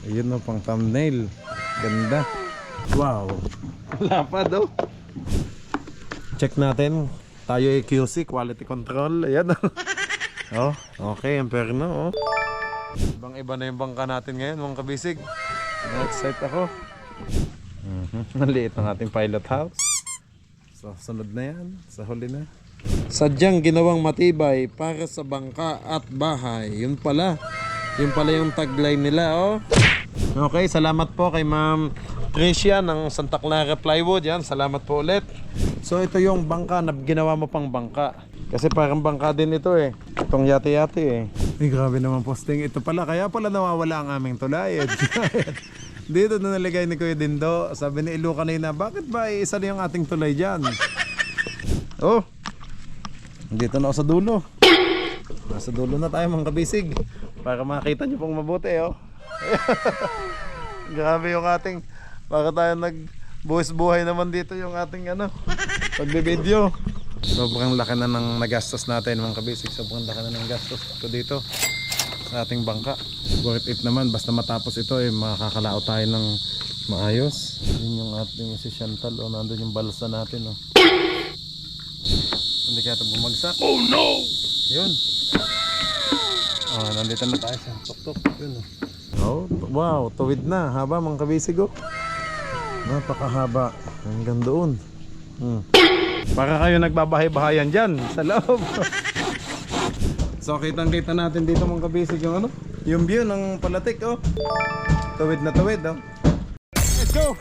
Ayun o, pang thumbnail. Ganda. Wow. Lapad oh. Check natin. Tayo ay QC, quality control. Ayan oh. Okay, imperno oh. Ibang iba na yung bangka natin ngayon mga kabisig. Na-excite ako. Maliit ang ating pilot house. So sunod na yan. Sa huli na. Sadyang ginawang matibay para sa bangka at bahay. Yun pala yung tagline nila oh. Okay, salamat po kay Ma'am Tricia ng Santa Clara Plywood. Yan, salamat po ulit. So ito yung bangka na ginawa mo pang bangka. Kasi parang bangka din ito eh. Itong yate-yate eh. Ay, grabe naman posting. Ito pala, kaya pala nawawala ang aming tulay. Dito na naligay ni Kuya Dindo. Sabi ni Ilu kanina, bakit ba isa na yung ating tulay dyan? Oh, dito na ako sa dulo. Nasa dulo na tayo mga kabisig. Para makita nyo pong mabuti oh. Grabe yung ating, baka tayo nagbuhis-buhay naman dito yung ating pagbibideo. Sobrang laki na ng nagastos natin mga kabisig. Sobrang laki na ng gastos ko dito sa ating bangka. Worth it naman, basta matapos ito makakalao tayo ng maayos. Yun yung ating si Chantal o nandun yung balsa natin oh. Hindi kaya ito bumagsak. Oh no! Yun. Nandito na tayo sa tuk-tuk. Yun oh. Wow, tuwid na. Haba mga kabisig oh. Napakahaba. Hanggang doon. Para kayo nagbabahay-bahayan dyan sa loob. So kitang-kita natin dito mga kabisig yung yung view ng Palatik oh. Tuwid na tuwid oh. Let's go!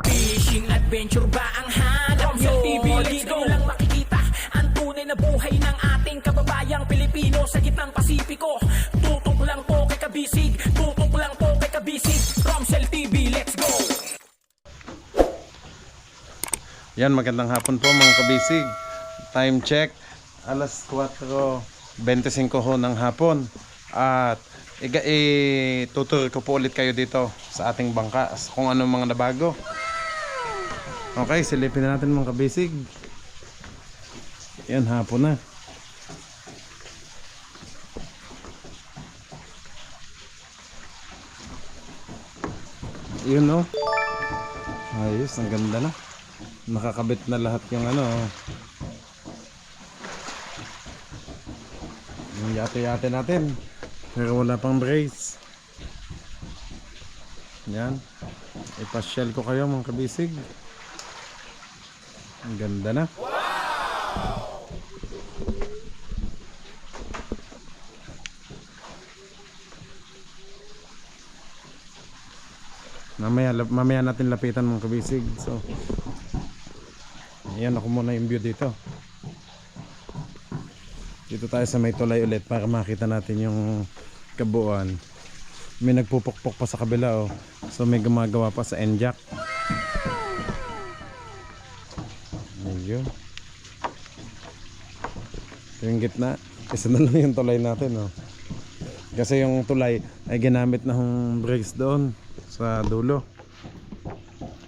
Fishing adventure ba ang hanap nyo? TV, let's go! Lang makikita ang tunay na buhay ng ating kababayang Pilipino sa gitnang Pasipiko. Tutok lang po kay kabisig, tutok lang po kay kabisig. Romsel TV, let's go! Yan, magandang hapon po mga kabisig. Time check, alas 4:25 ho ng hapon. At tutur ko po ulit kayo dito sa ating bangka kung ano mga nabago. Okay, silipin na natin mga kabisig. Yan, hapon na. Yun no. Ayos, ang ganda na. Nakakabit na lahat yung yung yate-yate natin. Pero wala pang brace. Yan. Ipasyal ko kayo mga kabisig. Ang ganda na. Mamaya natin lapitan mga kabisig. So ayan, ako muna yung view dito. Dito tayo sa may tulay ulit para makita natin yung kabuuan. May nagpupukpok pa sa kabila oh. So may gumagawa pa sa end-jack. Ayun. Yung gitna, isa na lang yung tulay natin oh. Kasi yung tulay ay ginamit na yung brakes doon sa dulo.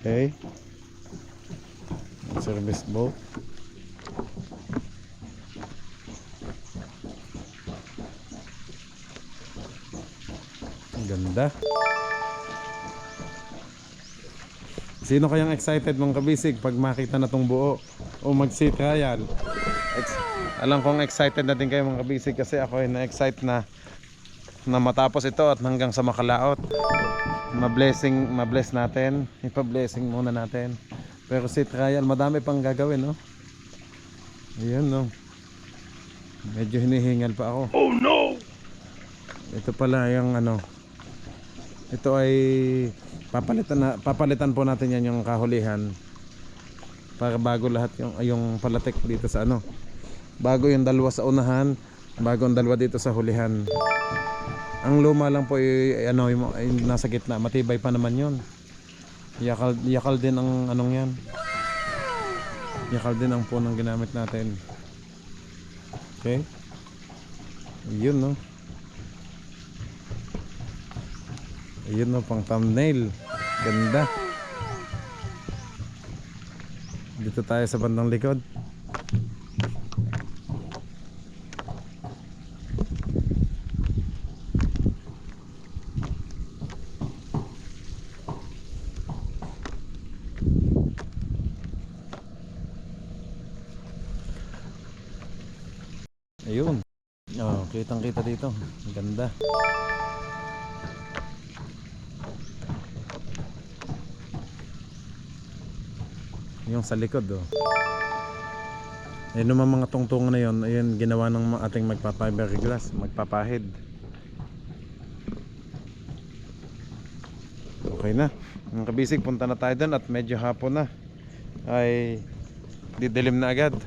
Okay. Service boat. Ang ganda. Sino kayang excited mga kabisig pag makita na tong buo o mag-sea trial? Alam kong excited na din kayo mga kabisig kasi ako ay na-excite na matapos ito at hanggang sa makalaot. Ma-bless natin. Ipa-blessing muna natin. Pero si trial, madami pang gagawin, no? Ayan, no? Medyo hinihingal pa ako. Oh, no! Ito pala yung ito ay papalitan po natin yan yung kahulihan. Para bago lahat yung Palatik dito sa bago yung dalawa sa unahan, bago ang dalawa dito sa hulihan. Ang luma lang po ay nasa gitna, matibay pa naman yun. Yakal din ang yan. Yakal din ang punong ginamit natin. Okay. Yun no. Yun no, pang thumbnail. Ganda. Dito tayo sa bandang likod. Kitang kita dito. Ang ganda. Yung sa likod oh. Ayun naman mga tungtungan na yun. Ayun ginawa ng ating magpapaberglass, magpapahid. Okay na. Mga kabisig, punta na tayo dun at medyo hapon na. Ay didilim na agad.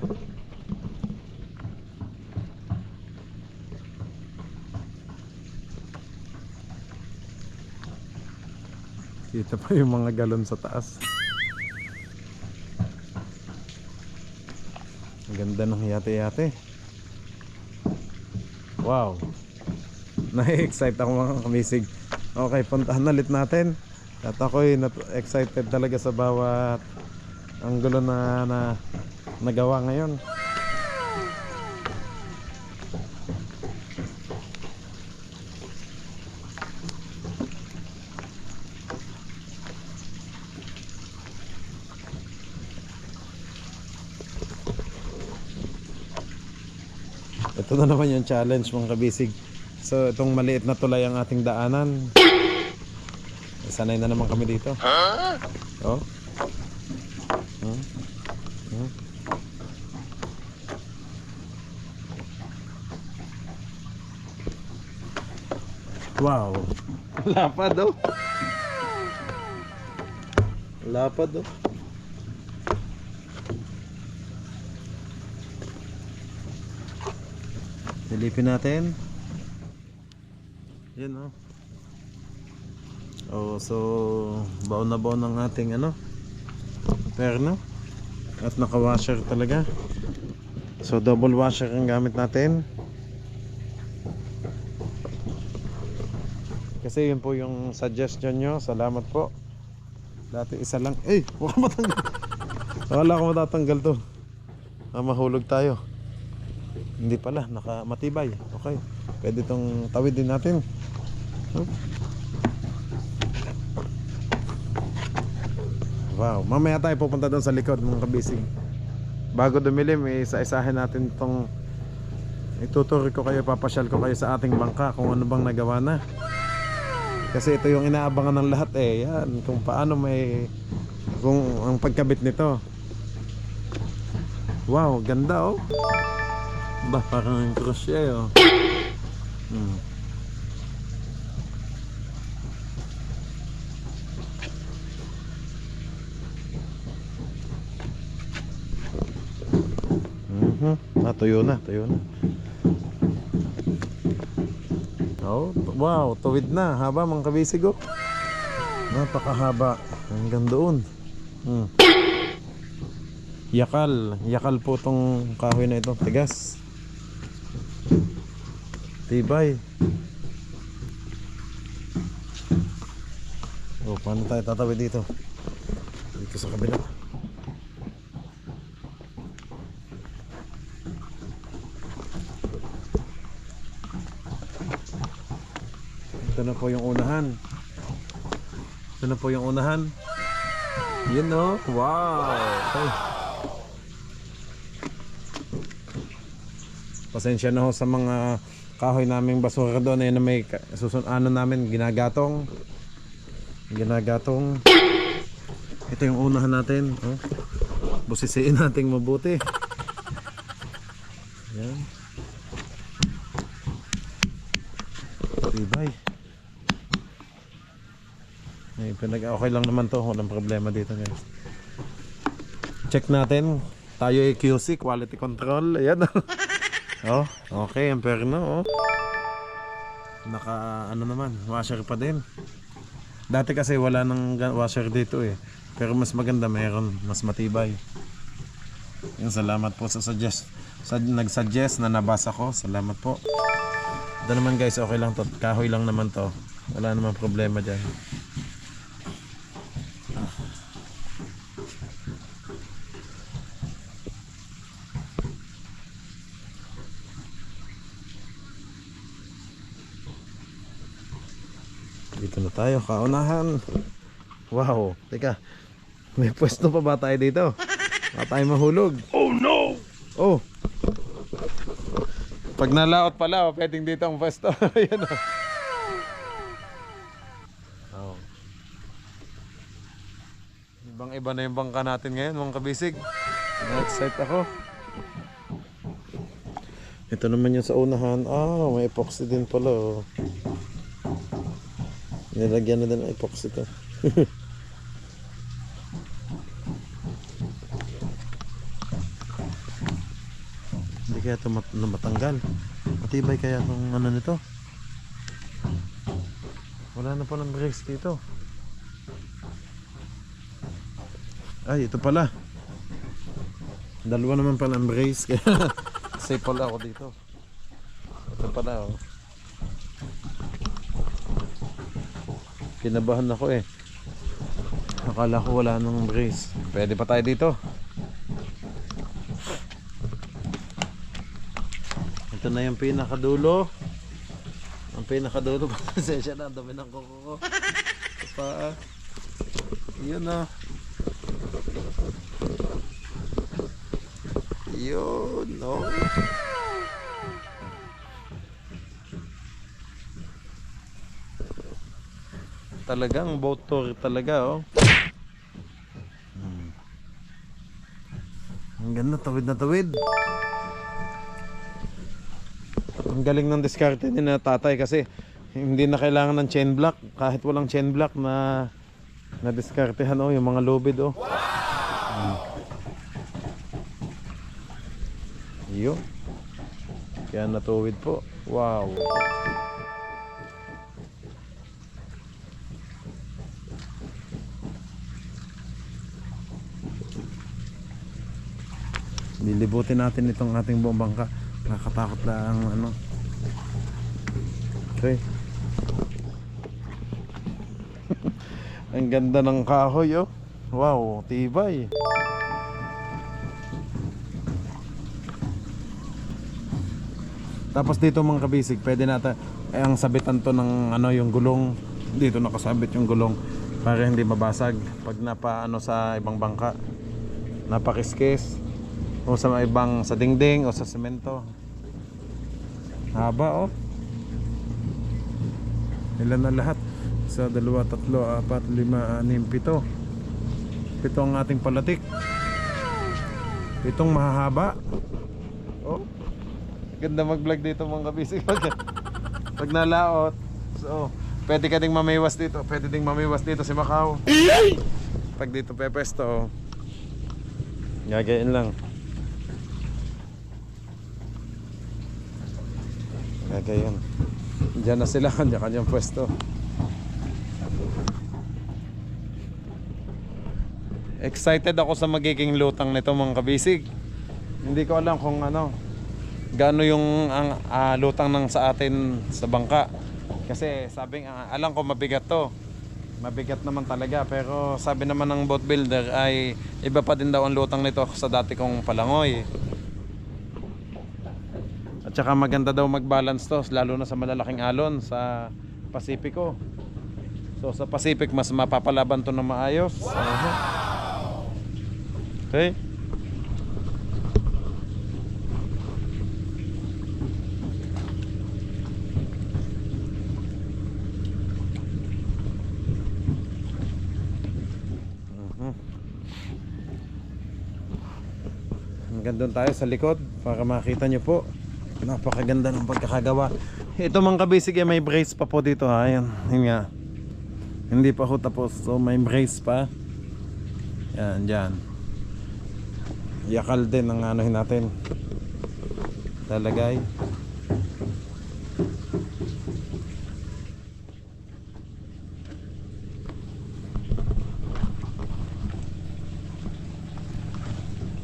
Kita pa yung mga galon sa taas. Ang ganda ng yate-yate. Wow. Na-excite ako mga kamisig. Okay, puntahan ulit natin. At ako'y excited talaga sa bawat anggulo na nagawa ngayon. Ito na naman yung challenge mga kabisig. So itong maliit na tulay ang ating daanan. Sanay na naman kami dito. Oh. Wow. Lapad oh. Lapad oh. Silipin natin. Yan oh. Oh, so baon na baon ng ating ano perno. At naka-washer talaga. So double washer ang gamit natin. Kasi yun po yung suggestion nyo. Salamat po. Dati isa lang. Eh, huwag matanggal. Wala ko matatanggal to. Mahulog tayo. Hindi pala, matibay. Okay. Pwede itong tawid din natin. Wow, mamaya tayo pupunta doon sa likod mga kabisig. Bago dumilim, isa-isahin natin itong ituturo ko kayo, papasyal ko kayo sa ating bangka kung ano bang nagawa na. Kasi ito yung inaabangan ng lahat eh. Yan, kung paano kung ang pagkabit nito. Wow, ganda oh. Ba, parang crochet oh. Tuyo na. Oh, wow, tuwid na. Haba mga kabisig oh. Napakahaba. Hanggang doon. Yakal po tong kahoy na ito. Tigas. Tibay. Oh, paano tayo tatawid dito? Dito sa kabila. Ito na po yung unahan. Yun no? Wow. Okay. Pasensya na ho sa mga kahoy naming basura doon. Ayun na may namin ginagatong. Ito yung unahan natin oh. Busisiin natin mabuti. Yan. Tibay. Okay lang naman to. Walang problema dito guys. Check natin. Tayo ay QC, quality control. Ayan. Oh, okay, ang perno oh. Naka ano naman, washer pa din. Dati kasi wala nang washer dito eh. Pero mas maganda, mayroon mas matibay. Yung salamat po sa nag-suggest na nabasa ko. Salamat po. Ito naman guys, okay lang to. Kahoy lang naman to. Wala namang problema dyan. Dito na tayo, kaunahan. Wow, teka. May pwesto pa ba tayo dito? Baka tayo mahulog. Oh no! Oh! Pag nalaot pala, pwedeng dito ang pwesto. Ayan o. Oh. Ibang iba na yung bangka natin ngayon mga kabisig. Na-excite ako. Ito naman yung sa unahan. May epoxy din pala oh. Nilagyan na din ng epoxy to. Hindi kaya ito matanggal. Matibay kaya itong ano nito. Wala na palang brakes dito. Ay, ito pala. Dalawa naman pala ang brace kaya safe pala ako dito. Ito pala oh. Kinabahan ako eh. Akala ko wala nang brace. Pwede pa tayo dito. Ito na yung pinakadulo. Ang pinakadulo. Pasensya na, dami ng kuko ko. Ito pa. Yun oh. Yun, no? Talagang boat tour talaga, oh. Ang ganda, tawid na tawid. Ang galing ng diskarte ni na tatay kasi hindi na kailangan ng chain block. Kahit walang chain block na diskartehan, oh, yung mga lubid, oh. Yun. Kaya natuwid po. Wow. Lilibutin natin itong ating buong bangka. Nakakatakot lang ano. Okay. Ang ganda ng kahoy oh. Wow, tibay. Tapos dito mga kabisig, pwede natin ang sabitan to ng ano yung gulong. Dito nakasabit yung gulong para hindi mabasag pag napaano sa ibang bangka. Napakiskis o sa ibang sa dingding o sa semento. Haba oh. Ilan na lahat? Sa 2, 3, 4, 5, 6, 7. 7 ang ating palatik. 7 mahahaba. Oh. Ganda mag-vlog dito mga kabisig. Pag nalaot, so pwede ka ding mamiwas dito. Pwede ding mamiwas dito si Macau. Pag dito pepesto, gagayin lang. Gagayin. Diyan na sila, kanya-kanyang pwesto. Excited ako sa magiging lutang nito mga kabisig. Hindi ko alam kung ano gaano yung ang lutang ng sa atin sa bangka. Kasi sabing alam ko mabigat to. Mabigat naman talaga, pero sabi naman ng boat builder ay iba pa din daw ang lutang nito sa dati kong palangoy. At saka maganda daw mag-balance to, lalo na sa malalaking alon sa Pasipiko. So sa Pacific mas mapapalaban to na maayos. Okay. Hanggang tayo sa likod para makita nyo po. Napakaganda ng pagkakagawa. Ito mga kabisig may brace pa po dito ha. Ayan, yun nga. Hindi pa ho tapos. So may brace pa. Yan, dyan. Yakal din ang anuhin natin. Talagay.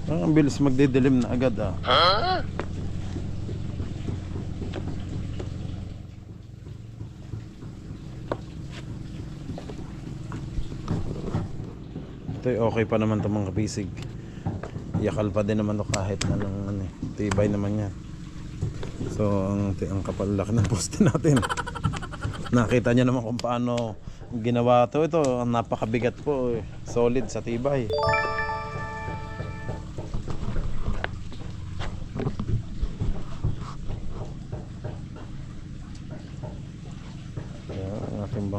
Ang bilis magdidilim na agad ah. Huh? Ito okay pa naman itong mga kabisig. Yakal pa din naman ito kahit anong tibay naman yan. So ang kapal laki ng poste natin. Nakita niyo naman kung paano ginawa ito. Ito ang napakabigat po eh. Solid sa tibay.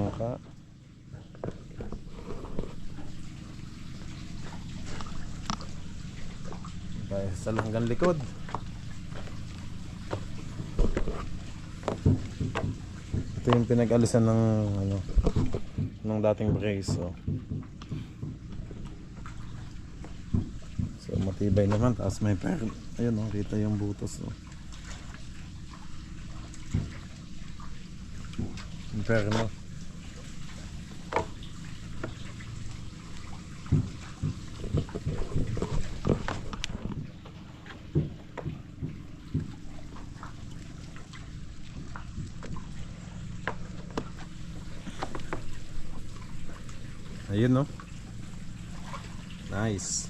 bangka. Tayo sa hanggang likod. Ito yung pinag-alisan ng ano, ng dating brace. So matibay naman, taas may ayun oh, kita yung butas oh. Inferno. Ayun no. Nice.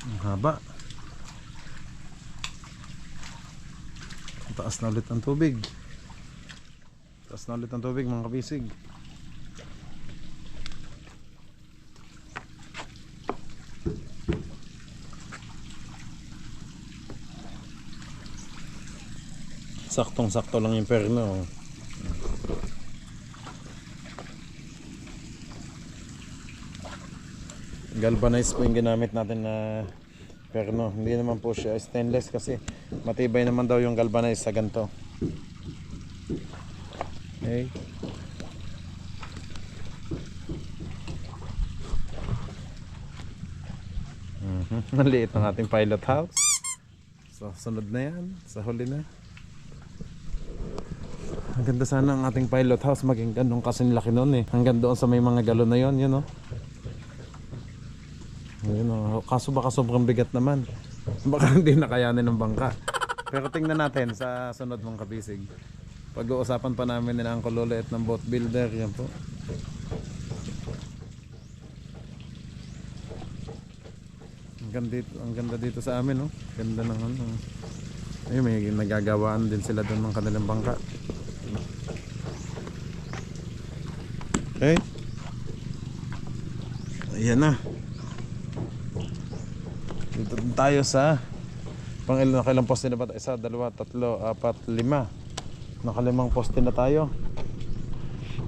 Ang haba. Taas na ulit ang tubig. Taas na ulit ang tubig mga kabisig. Saktong-sakto lang yung perno. Galvanized po yung ginamit natin na perno. Hindi naman po siya stainless kasi matibay naman daw yung galvanized sa ganito. Okay. Maliit ang ating pilot house. So sunod na yan. Sa huli na. Ang ganda sana ang ating pilot house maging ganun kasing laki nun eh. Hanggang doon sa may mga galon na yun, yun o. Yun o. Kaso baka sobrang bigat naman. Baka hindi nakayanin ng bangka. Pero tingnan natin sa sunod mong kabisig. Pag-uusapan pa namin nila ang kululit ng boat builder. Yan po. Ang ganda dito sa amin oh. Ganda ng ano. Ayun, may nagagawaan din sila doon ng kanilang bangka. Okay. Ayan na. Dito tayo sa nakailang poste na ba? 1, 2, 3, 4, 5. Nakalimang poste na tayo.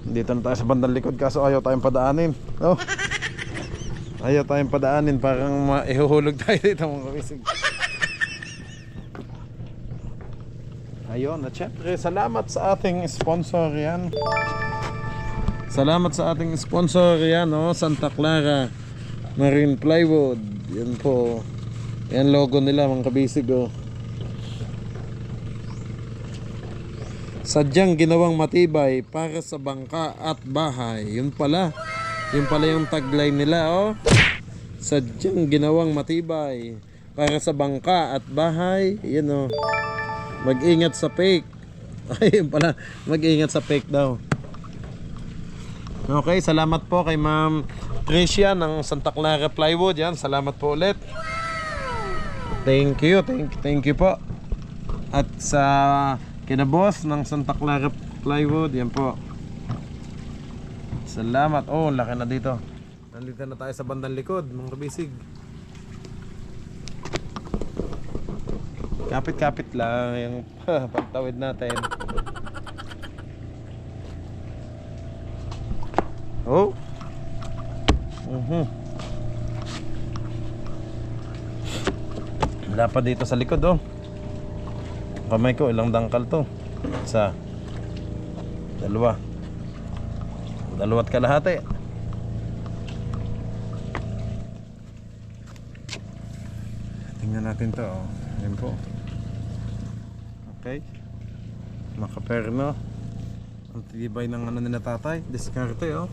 Dito na tayo sa bandang likod kaso ayaw tayong padaanin. Oh. Ayaw tayong padaanin, parang maihuhulog tayo dito mga kabisig. Ayun, at syempre salamat sa ating sponsor yan. Salamat sa ating sponsor yan oh, Santa Clara Marine Plywood. Yan po. Yan logo nila mga kabisig oh. Sadyang ginawang matibay para sa bangka at bahay. Yun pala. Yun pala yung tagline nila oh. Sadyang ginawang matibay para sa bangka at bahay. Yan oh. Mag-ingat sa fake. Ay yun pala. Mag-ingat sa fake daw. Okay, salamat po kay Ma'am Tricia ng Santa Clara Plywood. Yan, salamat po ulit. Thank you po. At sa kinaboss ng Santa Clara Plywood, yan po. Salamat. Oh, laki na dito. Nandito na tayo sa bandang likod, mga kabisig. Kapit-kapit lang yung pagtawid natin. Oh. Wala pa dito sa likod oh. Kamay ko ilang dangkal to. 1, 2, 2 at kalahati. Tingnan natin to oh. Ayan po. Okay. Makaperno. Ang tibay ng ano nila tatay. Diskarte oh.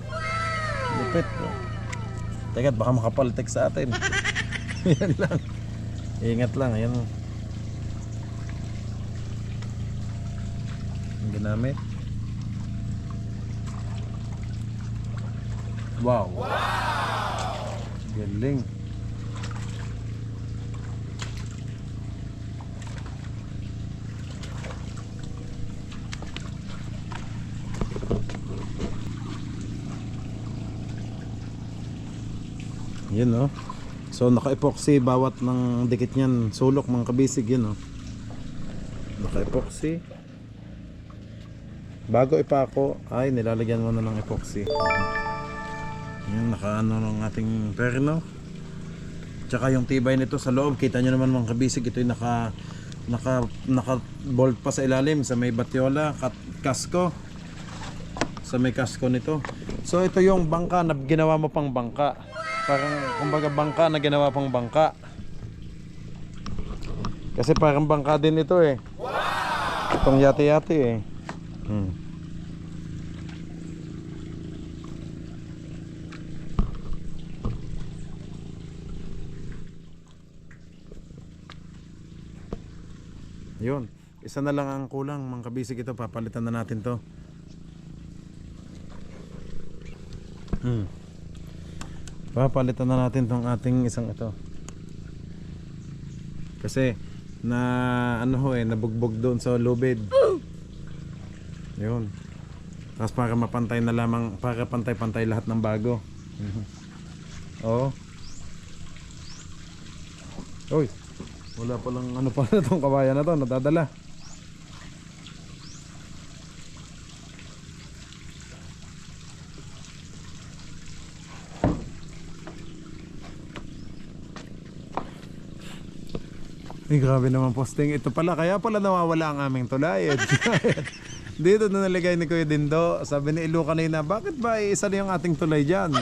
Lupit oh. Teka, baka makapaltek sa atin. Yan lang. Ingat lang. Ayan. Ang ginamit. Wow. Galing. Yun no. So naka-epoxy bawat ng dikit niyan, sulok mga kabisig yun oh. Naka-epoxy. Bago ipako ay nilalagyan mo na ng epoxy. Yan, naka-ano ng ating perno. Tsaka yung tibay nito sa loob, kita nyo naman mga kabisig, ito yung naka bolt pa sa ilalim sa may batyola, kasko. Sa may kasko nito. So ito yung bangka na ginawa mo pang bangka. Parang kumbaga bangka na ginawa pang bangka. Kasi parang bangka din ito eh. Wow! Itong yate-yate eh. Yun. Isa na lang ang kulang mga kabisig ito. Papalitan na natin to. Papalitan na natin tong ating isang ito. Kasi na ano ho eh, nabugbog doon sa lubid. Yun. Tapos para mapantay na lamang, para pantay-pantay lahat ng bago. Oo. Oy. Wala pa lang ano pa na tong kabayan na to, nadadala. Ay, grabe naman posting. Ito pala, kaya pala nawawala ang aming tulay. Dito na nalagay ni Kuya Dindo. Sabi ni Ilu kanina, bakit ba isa na yung ating tulay dyan?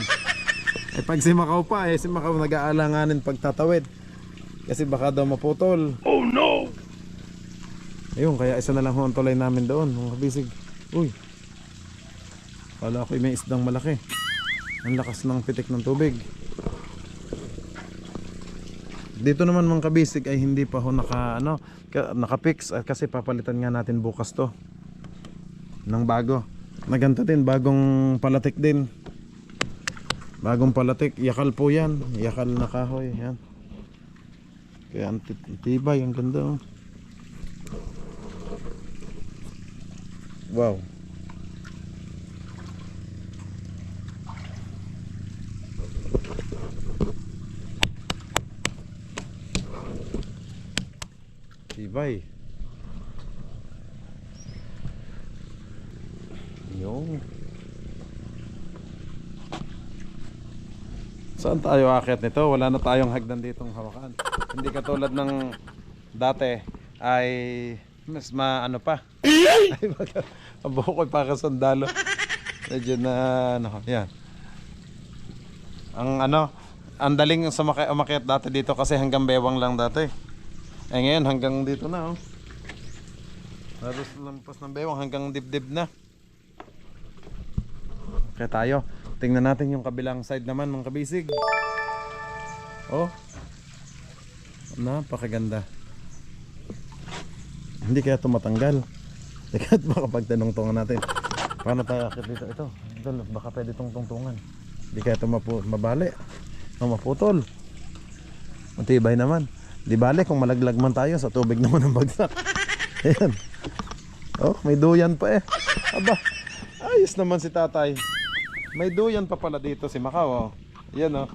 Eh pag si Macau pa, si Macau nag-aalanganin pagtatawid. Kasi baka daw maputol. Oh no! Ayun, kaya isa na lang ho ang tulay namin doon, mga kabisig. Uy! Kala ko may isdang malaki. Ang lakas ng pitik ng tubig. Dito naman mga kabisig ay hindi pa ho naka-fix kasi papalitan nga natin bukas to ng bago. Na ganito din, bagong palatik din. Bagong palatik, yakal po yan. Yakal na kahoy, yan. Kaya ang tibay, ang ganda oh. Wow. Tibay. Yung saan tayo aakyat nito? Wala na tayong hagdan ditong hawakan. Hindi katulad ng dati ay mas maano pa. Ay bukoy pa ka sandalo. Medyo na ano, yan. Ang daling umakyat dati dito kasi hanggang bewang lang dati. Eh ngayon hanggang dito na oh. Halos lampas ng bewang hanggang dibdib na. Kaya tayo, tingnan natin yung kabilang side naman mga kabisig. Oh. Napakaganda. Hindi kaya ito matanggal. Teka, baka pagtanong-tungan natin. Paano tayo akit dito? Ito, baka pwede itong tungtungan. Hindi kaya ito mabali o maputol. Matibay naman. Di bale kung malaglag man tayo sa tubig naman ang bagsak. Ayan. Oh, may duyan pa eh. Aba, ayos naman si tatay. May duyan pa pala dito si Macau oh. Yan oh.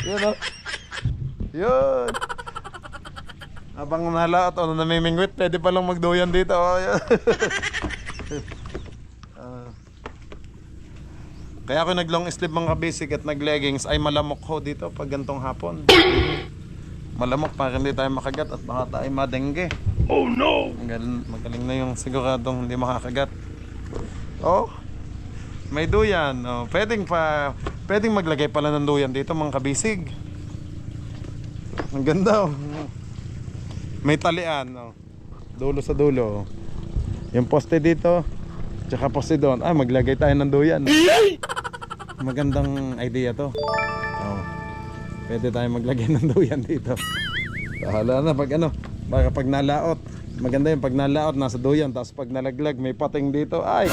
Yan oh. Yun. Habang nalaot o namimingwit, pwede palang magduyan dito oh. Kaya ako nag long sleeve mga kabisig at nag leggings ay malamok ho dito pag gantong hapon. Malamok para hindi tayo makagat at baka tayo madengge. Oh no! Magaling na yung siguradong hindi makakagat. Oh, may duyan. Oh, pwedeng maglagay pala ng duyan dito mga kabisig. Ang ganda oh. May talian oh. Dulo sa dulo. Yung poste dito, tsaka poste doon. Ah, maglagay tayo ng duyan. Magandang idea to. Oh. Pwede tayo maglagay ng duyan dito. Bahala na pag ano, baka pag nalaot. Maganda yung pag nalaot nasa duyan, tapos pag nalaglag may pating dito. Ay,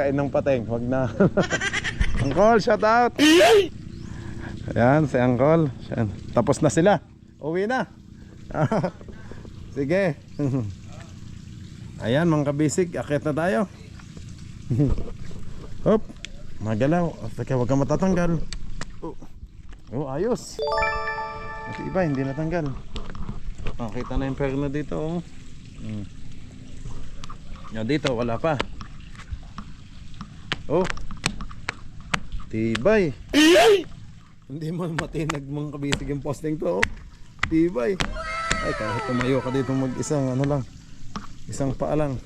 kain ng pating. Wag na. Uncle, shout out. Ayan, si Uncle. Tapos na sila. Uwi na. Sige. Ayan mga kabisig, akit na tayo. Hop, magalaw. Teka, huwag kang matatanggal. Oh, ayos. At iba, hindi natanggal. Nakita na yung perno dito. Oh. Dito, wala pa. Oh. Tibay. Hindi mo matinag mga kabisig yung posting to. Oh. Tibay. Ay, kahit tumayo ka dito mag-isang ano lang. Isang paa lang.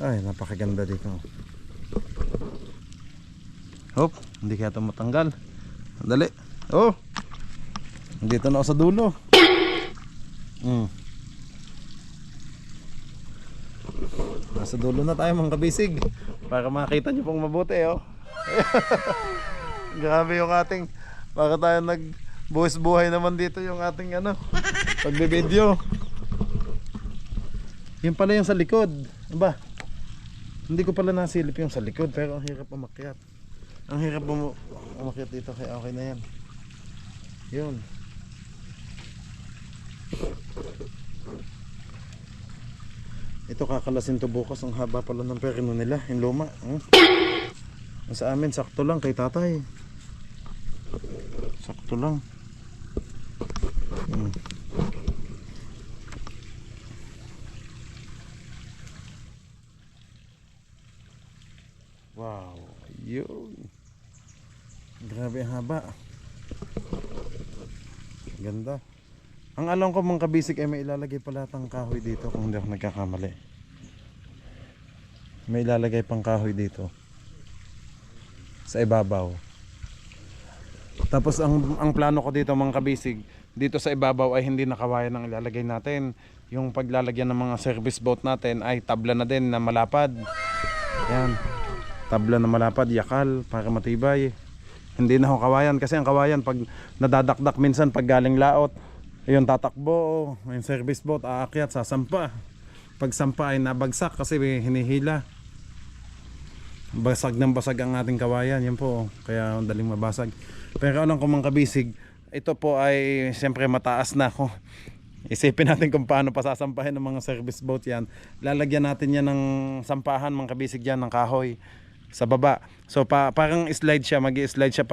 Ay, napakaganda dito. Hop, hindi kaya ito matanggal. Dali. Oh. Dito na ako sa dulo. Nasa dulo na tayo mga kabisig. Para makita nyo pong mabuti, oh. Grabe yung ating, baka tayo nagbuhis buhay naman dito yung ating ano, pagbibideo. Yung pala yung sa likod. Aba, hindi ko pala nasilip yung sa likod, pero ang hirap umakyat. Ang hirap umakyat dito, kaya okay na yan. Yun. Ito kakalasin to bukas. Ang haba pala ng perno nila, yung luma. Sa amin sakto lang kay tatay. Sakto lang. Wow, yun. Grabe ang haba. Ganda. Ang alam ko mga kabisig ay may ilalagay pala tang kahoy dito kung hindi ako nagkakamali. May ilalagay pang kahoy dito sa ibabaw. Tapos ang plano ko dito mga kabisig, dito sa ibabaw ay hindi nakawayan ang ilalagay natin. Yung paglalagyan ng mga service boat natin ay tabla na din na malapad. Yan. Tabla na malapad, yakal para matibay. Hindi na ho kawayan kasi ang kawayan pag nadadakdak minsan pag galing laot, ayun tatakbo, yung service boat aakyat sasampa. Pag sampa ay nabagsak kasi hinihila. Basag ng basag ang ating kawayan, yan po, kaya daling mabasag. Pero alam ko mga kabisig, ito po ay siyempre mataas na ako. Isipin natin kung paano pasasampahin ng mga service boat yan. Lalagyan natin yan ng sampahan mga kabisig yan ng kahoy sa baba. So parang slide siya, magi-slide siya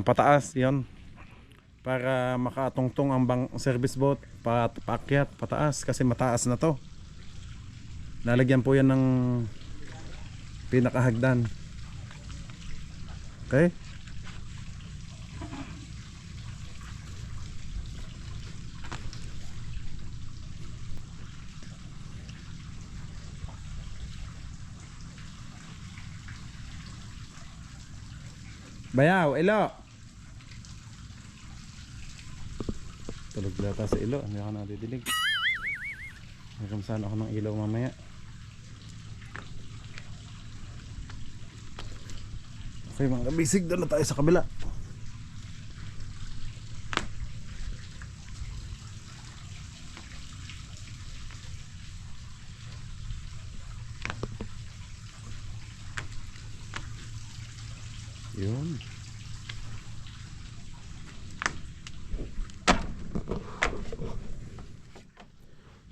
pataas, 'yon. Para makatungtong ang service boat paakyat pataas kasi mataas na 'to. Lalagyan po 'yan ng pinakahagdan. Okay? Bayaw, ilo. Tulog lata sa ilo, hindi ako nadidilig. Nakamsaan ako ng ilaw mamaya. Okay mga kabisig, doon na tayo sa kabila. Yun.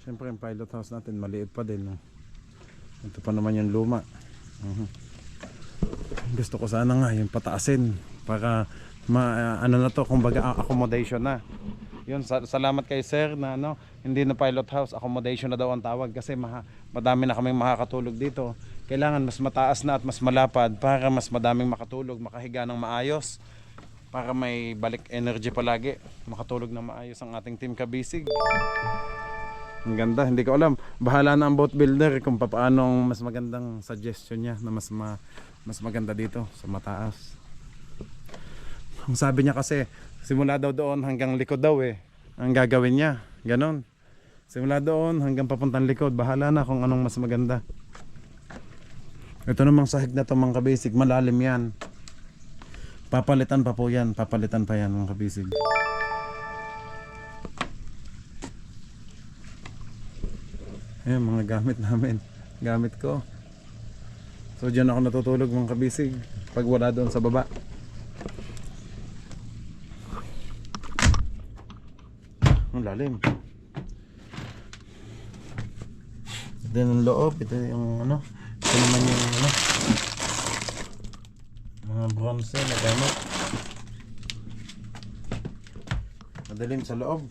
Siyempre yung pilot house natin maliit pa din. Ito pa naman yung luma. Gusto ko sana nga yung pataasin para ano na to, kumbaga accommodation na. Yun, salamat kay sir na hindi na pilot house, accommodation na daw ang tawag kasi madami na kaming makakatulog dito. Kailangan mas mataas na at mas malapad para mas madaming makatulog, makahiga ng maayos, para may balik energy palagi, makatulog na maayos ang ating team kabisig. Ang ganda, hindi ko alam, bahala na ang boat builder kung paano mas magandang suggestion niya na mas maganda dito sa mataas. Ang sabi niya kasi simula daw doon hanggang likod daw ang gagawin niya, ganon. Simula doon hanggang papuntang likod, bahala na kung anong mas maganda. Ito namang sahig na to mga kabisig, malalim yan. Papalitan pa po yan, papalitan pa yan mga kabisig. Ayan mga gamit namin, gamit ko. So dyan ako natutulog mga kabisig pag wala doon sa baba. Ang lalim. Ito yung loob, ito yung ito naman yung mga bronze na gamit. Madilim sa loob.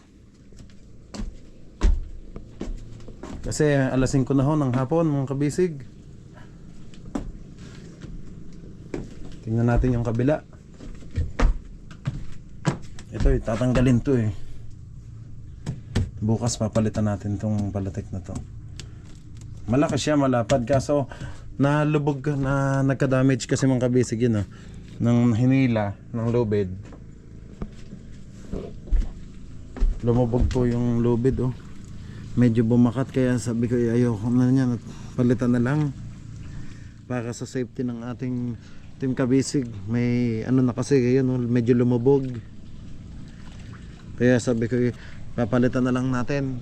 Kasi alas 5 na ho ng hapon mga kabisig. Tingnan natin yung kabila. Ito tatanggalin to eh. Bukas papalitan natin tong palatik na to. Malaki siya, malapad, kaso nalubog na nagka-damage kasi mga kabisig yun ng hinila ng lubid. Lumubog po yung lubid oh. Medyo bumakat, kaya sabi ko ayoko na niyan at palitan na lang para sa safety ng ating team kabisig. May ano na kasi yun oh, medyo lumubog, kaya sabi ko papalitan na lang natin.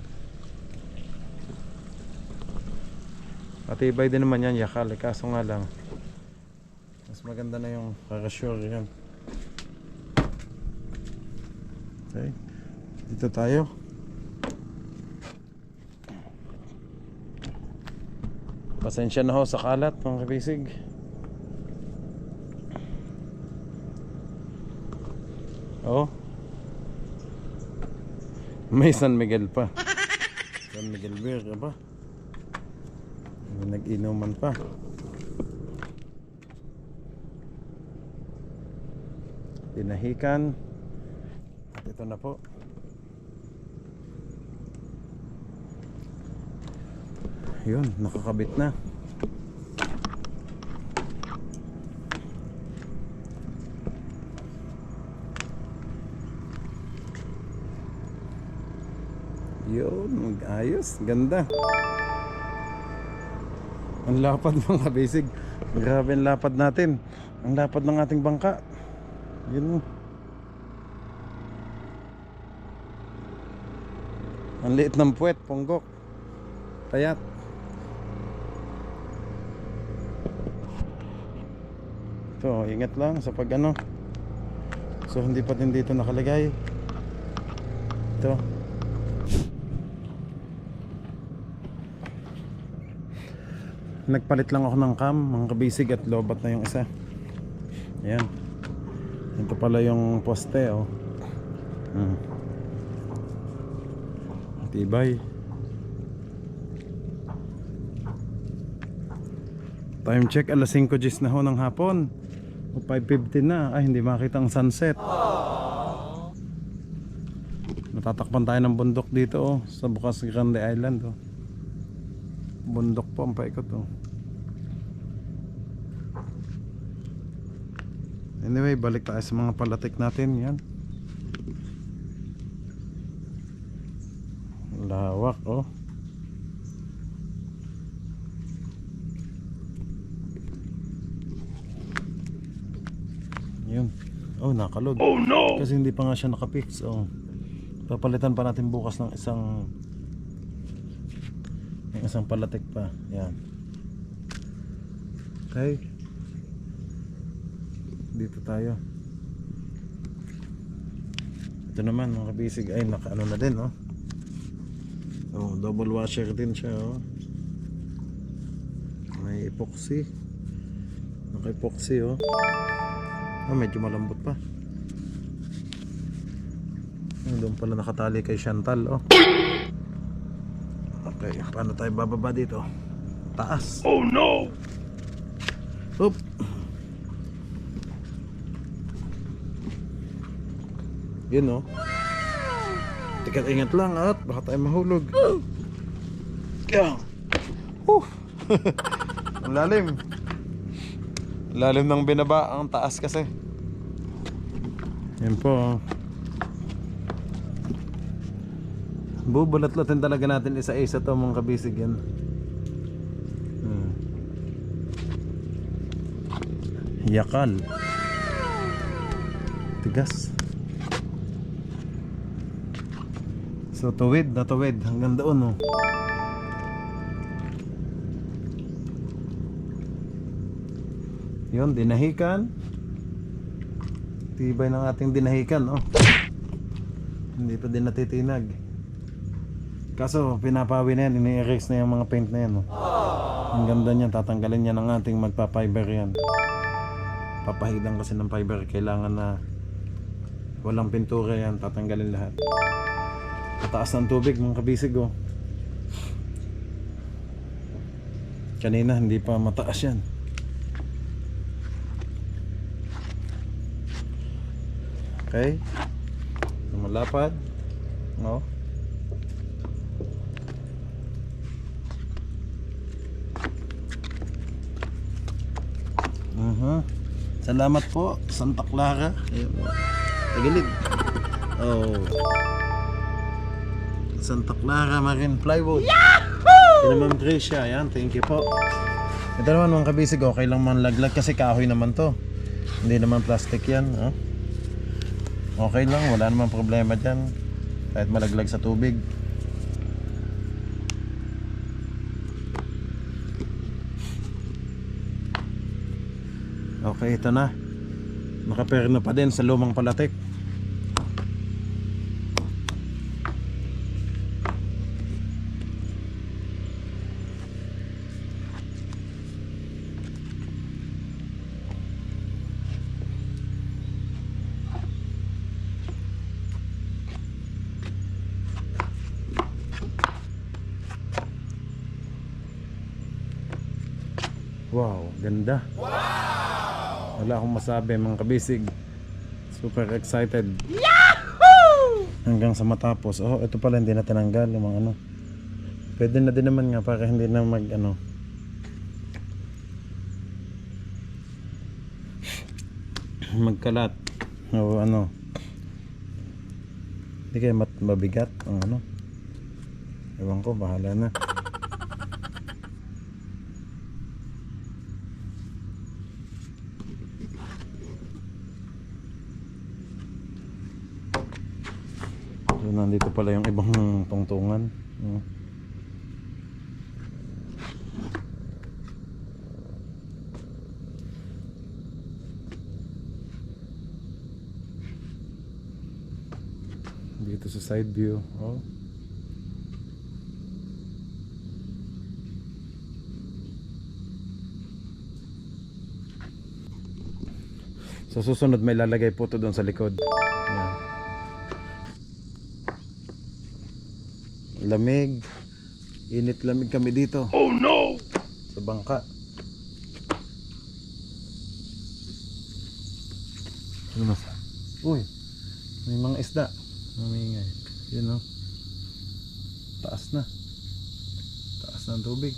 Matibay din naman yan, yakal, kaso nga lang mas maganda na yung para-sure yan. Okay, dito tayo. Pasensya na ho sa kalat mga kabisig. Oh, may San Miguel pa. San Miguel beer ba? Nag-inuman pa. Pinahikan. At ito na po. Yun, nakakabit na. Yun, ayos, ganda. Ang lapad mga kabisig. Grabe ang lapad natin. Ang lapad ng ating bangka. Yun. Ang liit ng puwet, ponggok. Payat. Ito, ingat lang sa pag ano. So hindi pa din dito nakalagay. Ito. Nagpalit lang ako ng cam mga kabisig at lobat na yung isa. Ayan. Ito pala yung poste oh. Tibay. Time check alas 5 na ho ng hapon. 5:50 na. Ay, hindi makita ang sunset. Natatakpan tayo ng bundok dito oh, sa Bukas Grande Island oh. Bundok po ang paikot oh. Anyway, balik tayo sa mga palatik natin. Yan, lawak oh. Yun. Oh, nakalog. Oh no! Kasi hindi pa nga siya nakapix oh. Papalitan pa natin bukas ng isang palatik pa. Yan. Okay. Dito tayo. Ito naman mga kabisig ay nakaano na din oh. Oh, double washer din siya oh. May epoxy. Naka-epoxy oh. Oh, medyo malambot pa. Oh, doon pala nakatali kay Chantal oh. Okay, paano tayo bababa dito? Taas. Oh no! Oop. Yun oh. Tikat ingat lang at baka tayo mahulog. Ang lalim. Lalim ng binaba, ang taas kasi. Yan po oh. Bubulat-latin talaga natin isa-isa to mga kabisig yan. Yakal. Tigas. So tuwid na tuwid hanggang doon oh. Yun, dinahikan. Tibay ng ating dinahikan oh. Hindi pa din natitinag. Kaso pinapawi na yan, ini-erase na yung mga paint na yan oh. Ang ganda niyan, tatanggalin niya ng ating magpa-fiber yan. papahidan kasi ng fiber, kailangan na walang pintura yan, tatanggalin lahat. Mataas ng tubig mga kabisig oh. Kanina hindi pa mataas yan. Okay, malapad no? Salamat po Santa Clara. Ayun, tagilid. Oh, Santa Clara Marine Plywood. Yahoo! Ma'am Tricia, yan, thank you po. Ito naman mga kabisig, okay lang man laglag kasi kahoy naman to, hindi naman plastic yan, oh. Okay lang, wala naman problema dyan kahit malaglag sa tubig. Okay, ito na, nakaperno pa din sa lumang palatik. Wow, ganda. Wow! Wala akong masabi mga kabisig. Super excited. Yahoo! Hanggang sa matapos. Oh, ito pala hindi na tinanggal yung mga ano. Pwede na din naman nga para hindi na mag ano. Magkalat. O ano. Hindi kaya mabigat ang ano. Ewan ko, bahala na. So, nandito pala yung ibang tungtungan. Dito sa side view. Oh. So susunod may lalagay po ito doon sa likod. Yan. Lamig. Init lamig kami dito. Oh no! Sa bangka. Ano mas? Uy, may mga isda. Mamingay. Yun o. Taas na. Taas na ang tubig.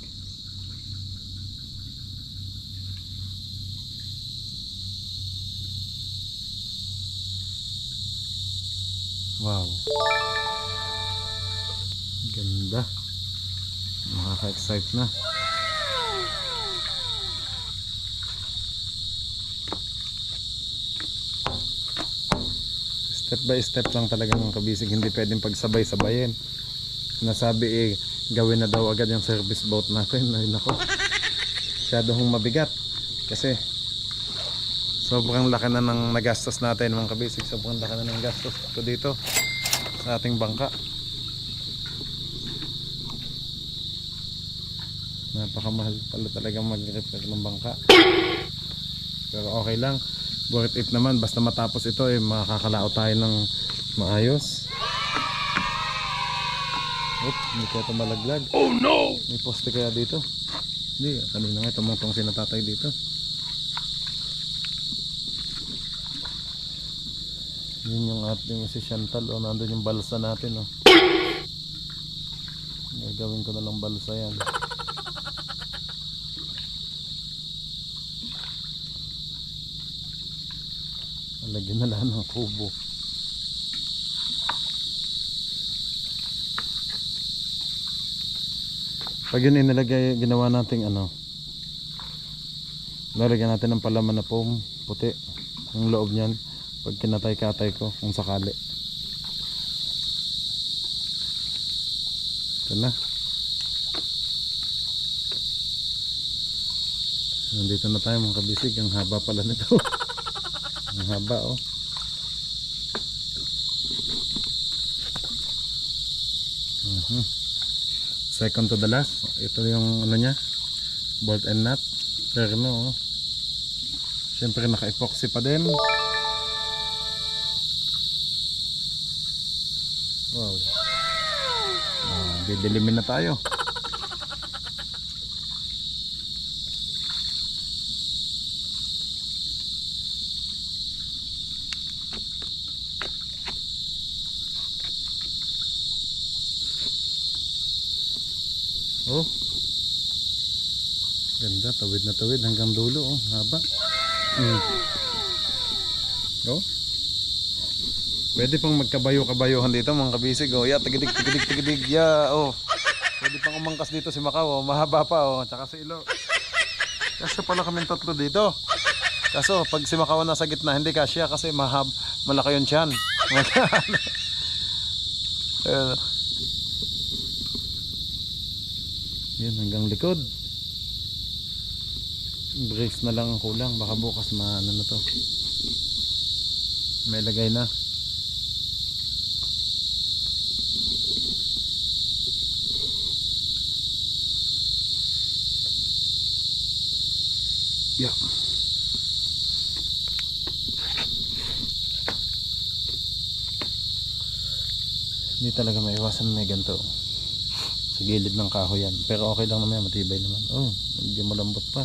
Wow. Ganda. Nakaka-excite na. Step by step lang talaga ng kabisig, hindi pwedeng pagsabay-sabayin. Nasabi gawin na daw agad yung service boat natin. Ay nako, masyadong mabigat kasi sobrang laki na ng nagastos natin mga kabisig. Sobrang laki na ng gastos ko dito sa ating bangka. Napakamahal pala talaga mag-repair ng bangka, pero okay lang. Worth it naman, basta matapos ito makakalao tayo ng maayos. Oop, hindi kaya ito malaglag. Oh no! May poste kaya dito? Hindi, kanina nga tumungtong si natatay dito. Yun yung ating si Chantal. O, nandun yung balsa natin. O, gagawin ko na lang balsa yan. Lagyan na lang ng kubo. Pag yun inilagay, ginawa natin ano, lalagyan natin ng palaman na foam puti yung loob niyan pag kinatay-katay ko kung sakali. Ito na. Nandito na tayo mga kabisig. Ang haba pala nito. Ang haba oh. Second to the last. Ito yung ano nya, bolt and nut. Perno oh. Siyempre naka-epoxy pa din. Wow. Didilimin na tayo. Oh. Ganda, tawid na tawid hanggang dulo, oh, haba. Oh. Pwede pang magkabayo-kabayuhan dito mga kabisig, oh. Yeah, tigidig. Yeah, oh. Pwede pang umangkas dito si Macau, oh. Mahaba pa, oh. Tsaka si Ilo. Kasya pala kaming tatlo dito. Kaso pag si Macau nasa gitna, hindi kasya kasi malaki yung tiyan. Yan, hanggang likod. Brace na lang ang kulang, baka bukas ano na to, may lagay na. Yeah. Hindi talaga maiwasan may ganito sa gilid ng kahoy yan, pero okay lang naman, matibay naman. Oh, medyo malambot pa,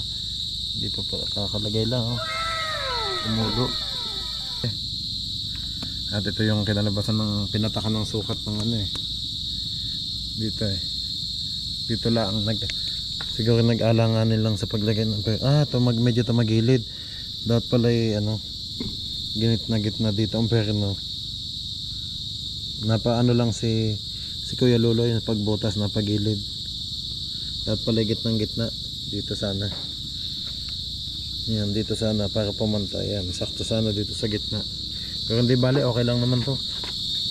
hindi pa kakalagay lang, oh. Umulo. At ito yung kinalabasan ng pinatakan ng sukat ng ano eh. Dito eh. Dito lang siguro nag-alanganin lang sa paglagay ng ito medyo magilid. Dapat pala ano, gitna dito ang perno. Napaano lang si Kuya Lolo yung pagbutas na pagilid. Dapat pala gitna dito sana. Yan, dito sana para pumantay. Yan, sakto sana dito sa gitna. Pero hindi bale, okay lang naman to.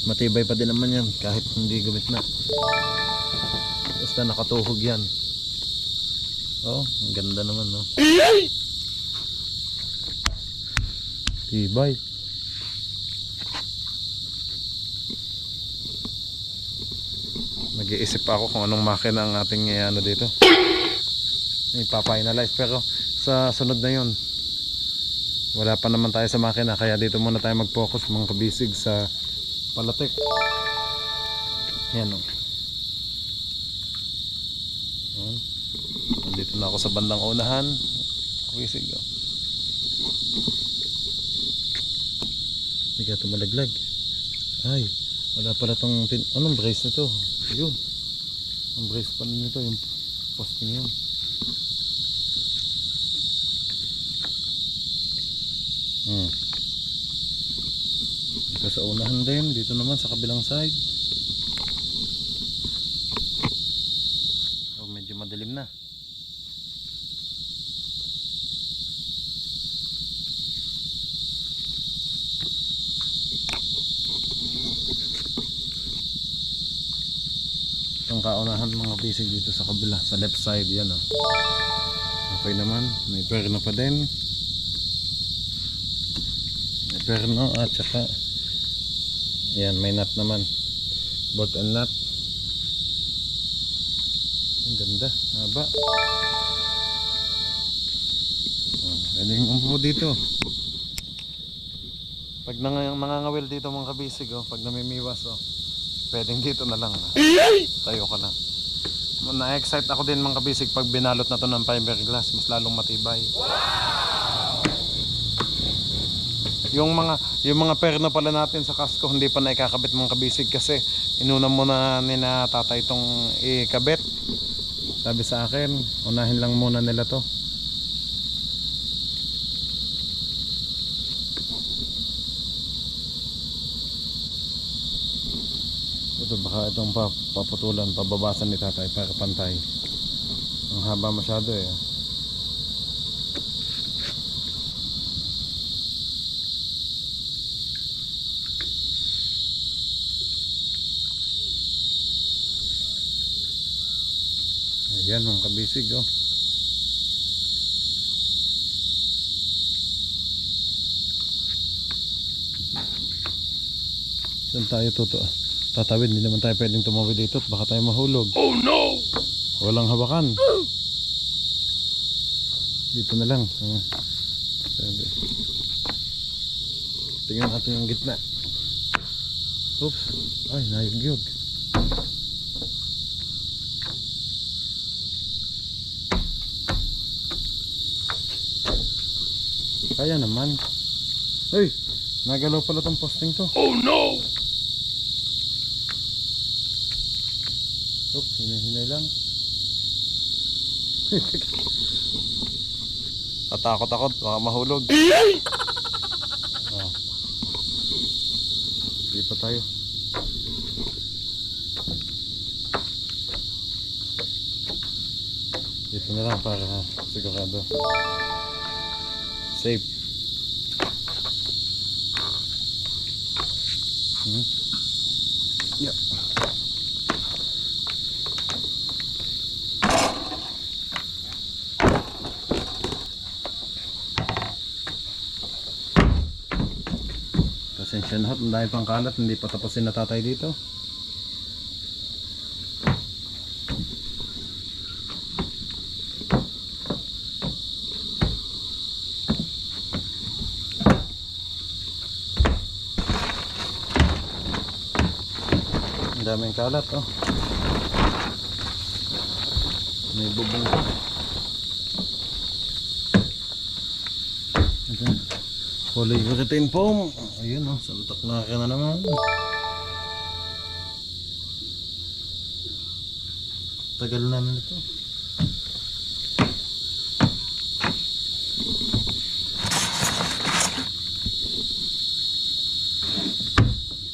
Matibay pa din naman yan kahit hindi gumit na. Basta nakatuhog yan. Oh, ang ganda naman, no. Tibay. Nag-iisip pa ako kung anong makina ang ating ano dito. Ipapa-finalize, pero sa sunod na yun wala pa naman tayo sa makina, kaya dito muna tayo mag-focus mga kabisig sa palatik. Yan, o. Nandito na ako sa bandang unahan. Kabisig, o. Hindi ka tumalaglag. Ay, wala pala tong anong brace nito? Yun, ang brace pala nito, yung posting yun. Dito sa unahan din, dito naman sa kabilang side. So medyo madilim na. Itong kaunahan mga bisig dito sa kabila, sa left side yan, oh. Okay naman, may perno pa din. Perno at saka yan, may nut naman, bolt and nut. Ang ganda, haba. Pwedeng umupo dito pag nangangawil dito mga kabisig, oh. Pag namimiwas, oh, pwedeng dito na lang, tayo ka lang. Na-excite ako din mga kabisig pag binalot na to ng fiberglass, mas lalong matibay. Yung mga perno pala natin sa kasko hindi pa naikakabit mga kabisig kasi inuna muna ni na tatay itong ikabit. Sabi sa akin, unahin lang muna nila to. Ito baka itong paputulan, pababasan ni tatay para pantay. Ang haba masyado eh. Ayan mga kabisig, oh. Saan tayo tatawid? Hindi naman tayo pwedeng tumawid dito at baka tayo mahulog. Oh no! Walang hawakan. Dito na lang. Sabi. Tingnan natin yung gitna. Oops. Ay, nayugyog. Kaya naman. Hey, nagalaw pala tong posting to. Oh no! Oops, hinay-hinay lang. Tatakot-takot, baka mahulog. Oh. Hindi pa tayo. Dito na lang para sigurado. Safe. Yeah. Pasensya na, ang dami pang kalat, hindi pa tapusin na tatay dito. Ang daming kalat, oh. May bubong pa. Polyurethane foam. Ayun, oh, santak na ka na naman. Tagal na nito.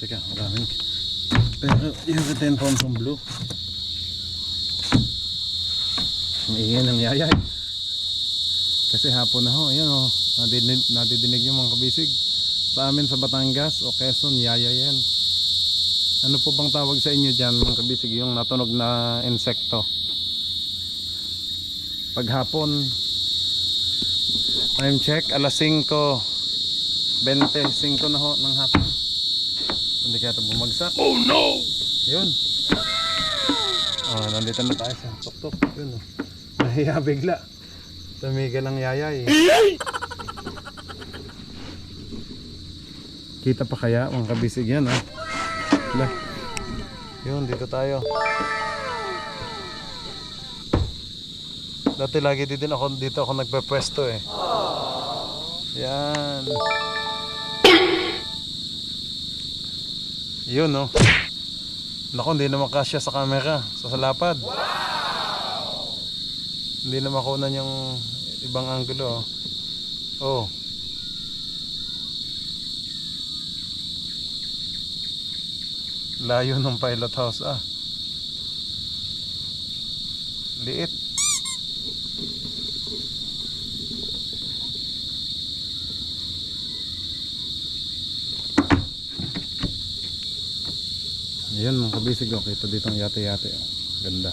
Teka, maraming. Pero urethane foam from blue. Maingay ng yayay. Kasi hapon na ho, ayun oh, nadidinig yung mga kabisig. Sa amin sa Batangas o Quezon, yaya yan. Ano po bang tawag sa inyo dyan mga kabisig, yung natunog na insekto? Paghapon, time check, alas 5:25 na ho ng hapon. Hindi kaya ito bumagsak. Oh no! Yun. Oh, nandito na tayo sa tuktok. Yun oh. Nahiya bigla. Tumigil ang yayay. Kita pa kaya mga kabisig yan ha? Wala. Yun, dito tayo. Dati lagi dito ako nagpe-pwesto eh. Yan. Yun no. Naku, hindi na makasya sa camera, sa lapad. Hindi na makunan yung ibang angulo. Oh. Layo ng pilot house ah. Liit. Ayan mga kabisig oh. Kita dito ang yate-yate oh. Ganda.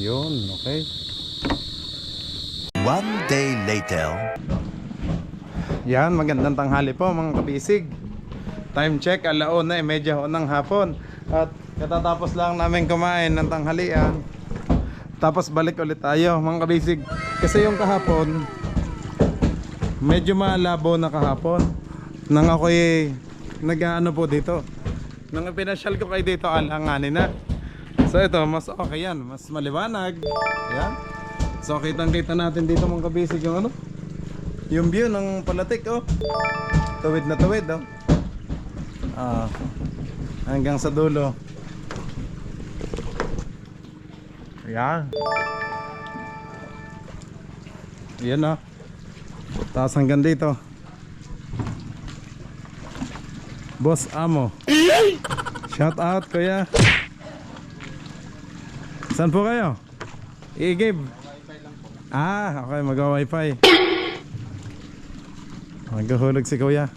Yun, okay. One day later. Yan, magandang tanghali po mga kabisig. Time check, 1:30 ng hapon. At katatapos lang namin kumain ng tanghalian. Tapos balik ulit tayo mga kabisig. Kasi yung kahapon, medyo malabo na kahapon. Nang ako'y nag-ano po dito. Nang pinasyal ko kayo dito, alanganin na. So ito, mas okay yan, mas maliwanag. Ayan. So kitang-kita natin dito mga kabisig yung ano, yung view ng Palatik oh. Tuwid na tuwid oh. Hanggang sa dulo. Ayan. Ayan oh. Tapos hanggang dito. Boss Amo. Shout out kuya. Saan po kayo? I-give? Ah, okay, mag-wifi. Maghuhulog si kuya.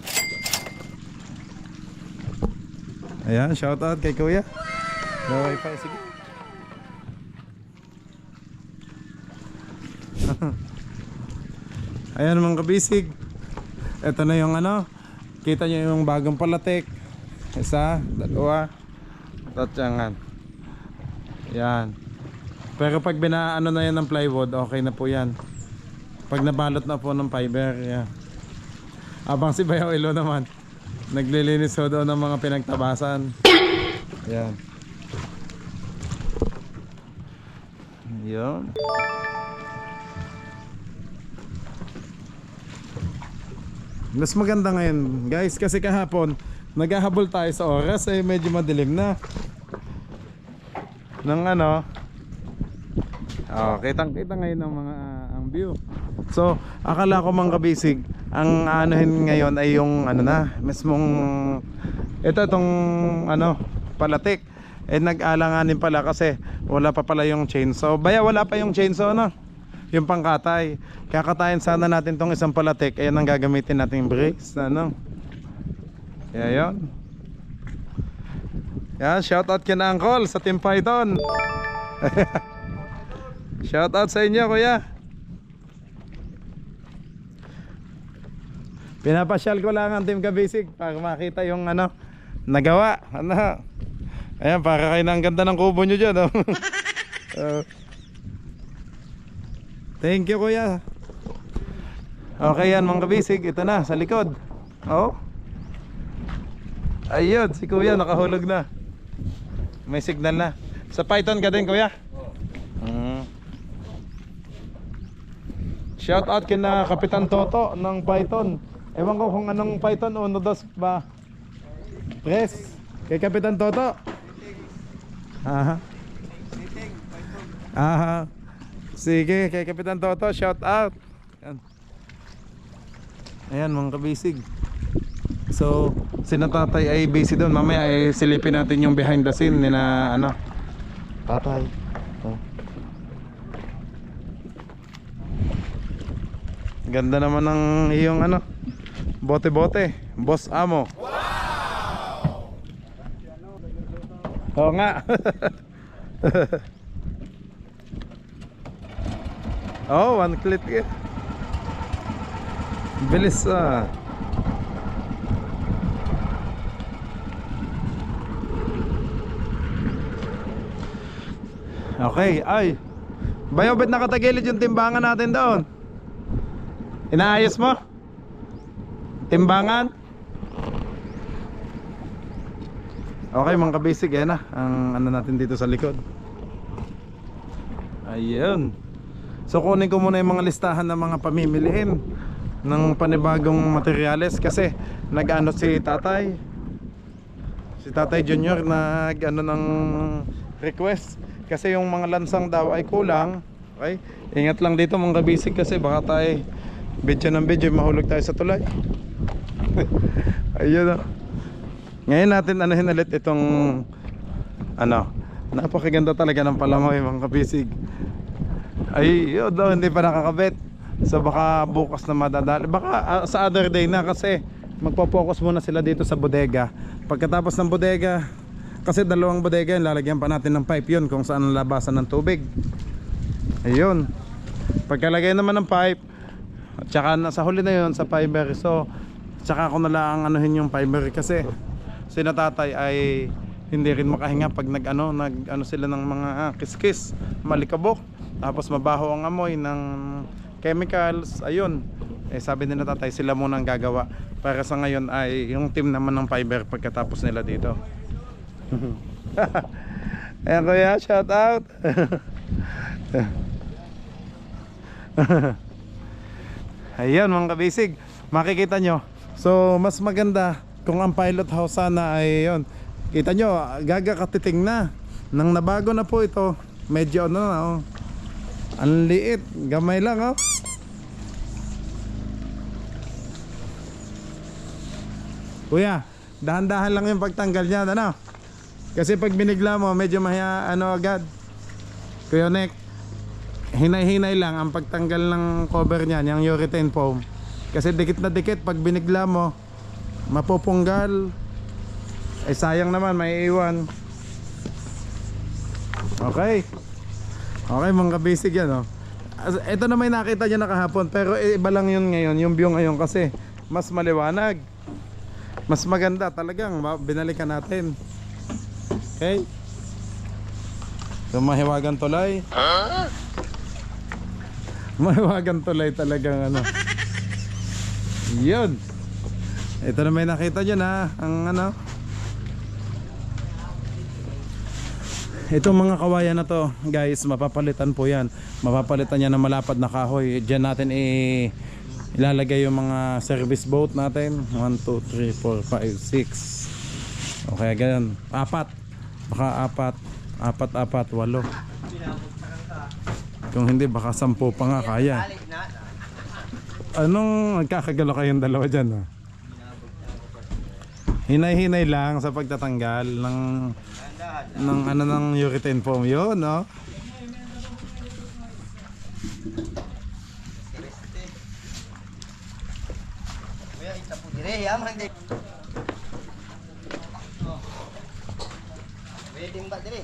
Ayan, shout out kay kuya. Mag-wifi, sige. Ayan mga kabisig. Ito na yung ano. Kita nyo yung bagong Palatik. Isa, dalawa, tatsangan. Yan. Pero pag binaano na yan ng plywood, okay na po yan. Pag nabalot na po ng fiber, yan. Abang si Bayaw Ilo naman, naglilinis ho doon ng mga pinagtabasan. Yan. Yan. Mas maganda ngayon guys, kasi kahapon naghahabol tayo sa oras, eh medyo madilim na ng ano. Kitang kita ngayon ng mga ang view. So akala ko mga kabisig, ang anuhin ngayon ay yung ano na mismong itong ano palatik, eh nag-alanganin pala kasi wala pa pala yung chainsaw. Baya wala pa yung chainsaw no, yung pangkatay. Kakatayin sana natin tong isang palatik, ayan ang gagamitin nating brakes ano. Kaya yun. Yan, shout out kina Uncle sa Team Python. Shout out sa inyo kuya. Pinapasyal ko lang ang Team Kabisig para makita yung ano nagawa ano. Ayan, para kayo na ang ganda ng kubo nyo dyan oh. Thank you kuya. Okay yan mga kabisig, ito na sa likod. Oh. Ayun, si kuya nakahulog na. May signal na. Sa Python ka din kuya? Shout out kina Kapitan Toto ng Python. Ewan ko kung anong Python, 1, 2 ba? Press. Kay Kapitan Toto. Aha. Aha. Sige, kay Kapitan Toto, shout out. Ayan. Ayan mga kabisig. So, sina tatay ay busy doon. Mamaya ay silipin natin yung behind the scene nila ano. Tatay. Oh. Ganda naman ng iyong ano. Bote-bote, Boss Amo. Wow! Oo nga. Oh, one click eh. Bilis ah. Okay, ay. Bayo, ba't nakatagilid yung timbangan natin doon? Inaayos mo? Timbangan? Okay mga kabisig, yan na ang ano natin dito sa likod. Ayun. So kunin ko muna yung mga listahan ng mga pamimilihin ng panibagong materyales kasi nag-ano si Tatay Junior nag-ano ng request kasi yung mga lansang daw ay kulang. Okay? Ingat lang dito mga kabisig kasi baka tayo video mahulog tayo sa tulay. Ayun o. Ngayon natin anuhin ulit itong ano, napakaganda talaga ng palamoy mga kabisig. Ay yun daw, hindi pa nakakabit. So baka bukas na madadali. Baka sa other day na kasi magpo-focus muna sila dito sa bodega. Pagkatapos ng bodega, kasi dalawang bodega yun, lalagyan pa natin ng pipe yun kung saan labasan ng tubig. Ayun. Pagkalagay naman ng pipe, at saka sa huli na yun sa fiber. So tsaka ako na lang anuhin yung fiber kasi sina tatay ay hindi rin makahinga pag nag-ano sila ng mga kiskis, malikabok. Tapos mabaho ang amoy ng chemicals. Ayun. Eh sabi nila tatay sila muna ang gagawa. Para sa ngayon ay yung team naman ng fiber pagkatapos nila dito. Ayan kuya, shout out. Ayan mga kabisig, makikita nyo. So mas maganda kung ang pilot house sana ay yun. Kita nyo, gagakatiting na. Nang nabago na po ito, medyo ano na oh. Ang liit, gamay lang oh. Kuya, dahan-dahan lang yung pagtanggal niya, ano? Kasi pag binigla mo, medyo mahiya ano agad. Kuya Nek, hinay-hinay lang ang pagtanggal ng cover niyan, yung urethane foam. Kasi dikit na dikit, pag binigla mo, mapupunggal. Ay sayang naman, may iwan. Okay. Okay mga kabisig yan oh. Ito na may nakita nyo na kahapon, pero iba lang yun ngayon, yung view ngayon kasi mas maliwanag, mas maganda talagang binalikan natin. Okay. So mahiwagan tulay. Mahiwagan tulay talagang ano. Yun. Ito na may nakita dyan ha. Ang ano. Itong mga kawayan na to guys, mapapalitan po yan. Mapapalitan yan ng malapad na kahoy. Diyan natin ilalagay yung mga service boat natin. 1, 2, 3, 4, 5, 6. Okay, ganyan. 4. Baka 4, 8. Kung hindi baka 10 pa nga kaya. Anong nagkakagalo kayong dalawa dyan? Ha? Hinay-hinay lang sa pagtatanggal ng ano ng urethane foam yun, no?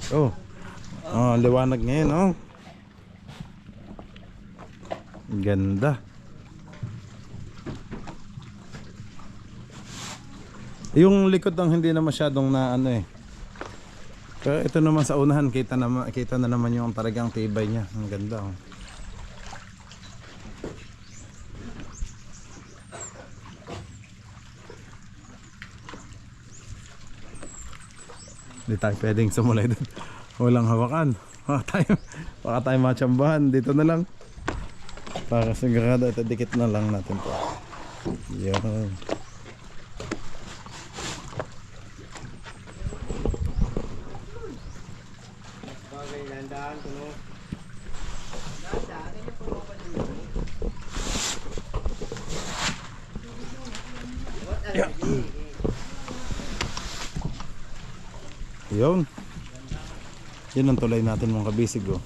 Oh. Oh, liwanag ngayon, oh. Ganda. Yung likod ng hindi na masyadong na ano eh. Pero ito naman sa unahan kita na naman yung talagang tibay niya. Ang ganda, oh. Hindi tayo pwedeng sumulay doon. Walang hawakan. Baka tayo matsambahan. Dito na lang. Para sigurado ito dikit na lang natin po. Yan. Yun. Yun ang tulay natin mga kabisig, oh.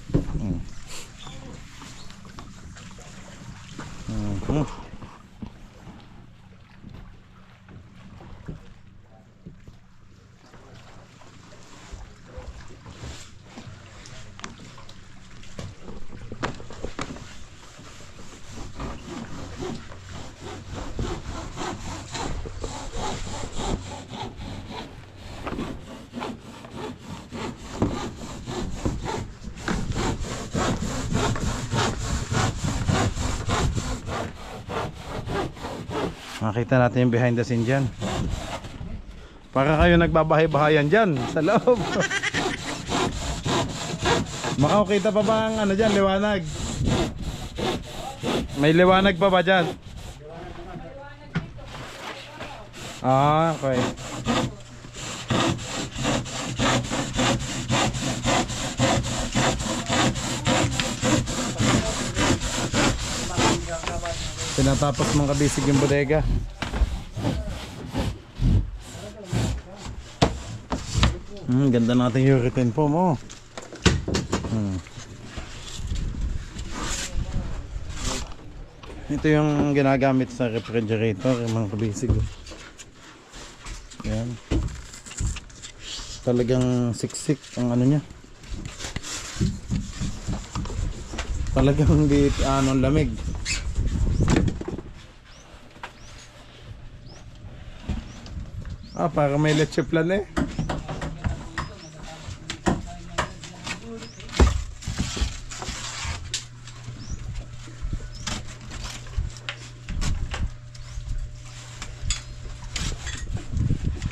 Makita natin yung behind the scene dyan. Para kayo nagbabahay-bahayan dyan sa loob. Makakita pa ba ang ano dyan, liwanag? May liwanag pa ba dyan? Ah, okay. Tinatapos mong kabisig yung bodega. Ganda natin yung urethane foam, oh. Ito yung ginagamit sa refrigerator, yung mga kabisig. Yan. Talagang siksik ang ano niya. Talagang di anong lamig. Ah, para may leche plan eh.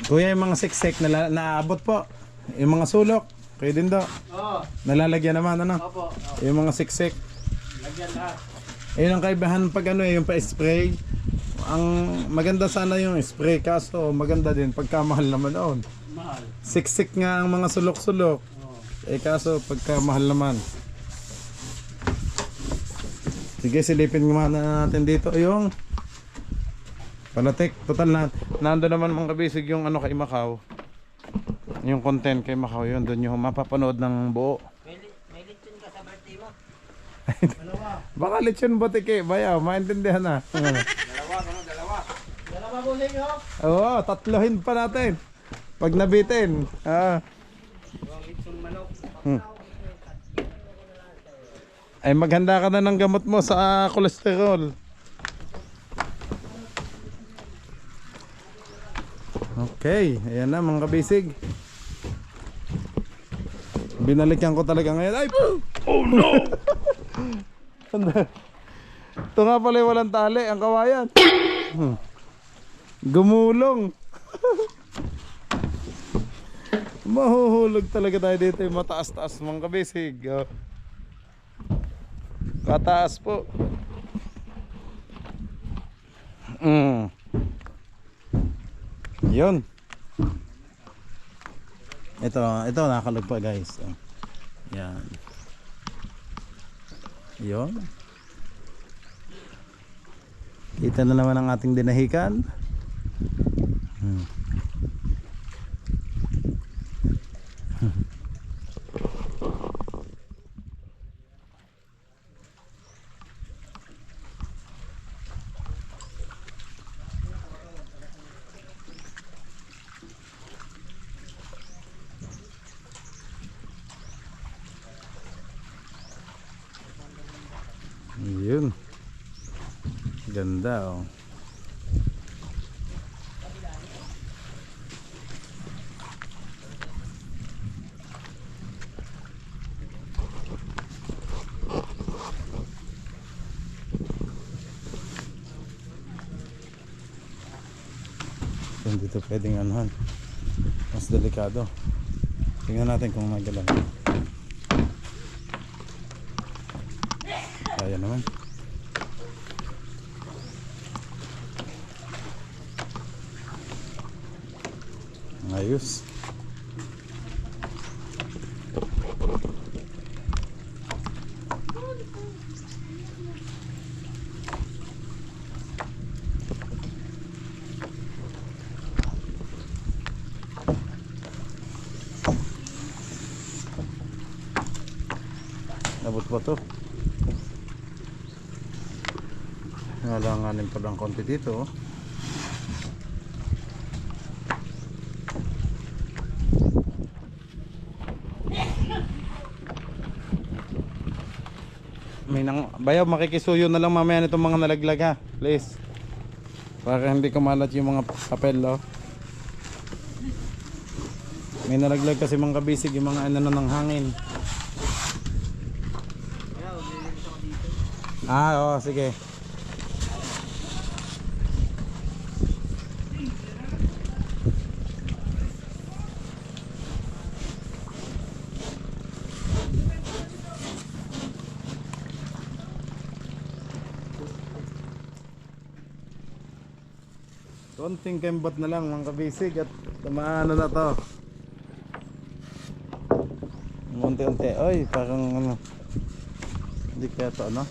Kuya, yung mga siksik na naabot po. Yung mga sulok, kayo din daw. Oo. Nalalagyan naman, ano? Opo. Yung mga siksik. Lagyan lahat. Ayun ang kaibahan pag ano yung pa-spray. Ang maganda sana yung spray, kaso maganda din pagkamahal naman doon. Mahal. Siksik nga ang mga sulok-sulok. Kaso pagkamahal naman. Sige, silipin muna natin dito yung palatik. Total na nando naman mga kabisig yung ano kay Macau. Yung content kay Macau yun, doon yung mapapanood ng buo. May lechon ka sa birthday mo? Baka lechon botike, bayaw, maintindihan na. Dalawa po sa inyo? Oo, tatlohin pa natin. Pag nabitin. Lechon manok. Ay maghanda ka na ng gamot mo sa kolesterol. Okay, ayan na mga kabisig. Binalikan ko talaga ngayon. Ay! Oh no! Ito nga pala yung walang tali, ang kawayan. Gumulong. Mahuhulog talaga tayo dito yung mataas-taas mga kabisig. Oh. Kataas po. Yun. Ito nakakalog pa guys. Oh. Yan. Yun. Kita na naman ang ating dinahikan. Yun. Ganda oh. Hindi dito pwedeng anuhan. Mas delikado. Tingnan natin kung magalaw. Kaya naman. Ayos. Nabot ba to? Nalanganin pa lang konti dito oh. May nang bayaw, makikisuyo na lang mamaya nitong mga nalaglag ha, please. Para hindi kumalat yung mga papel oh. May nalaglag kasi mga kabisig yung mga ano ng hangin. Oo, sige. Konting kembot na lang mga kabisig at tumaano na to. Unti-unti. Oy, parang ano. Hindi kaya to ano?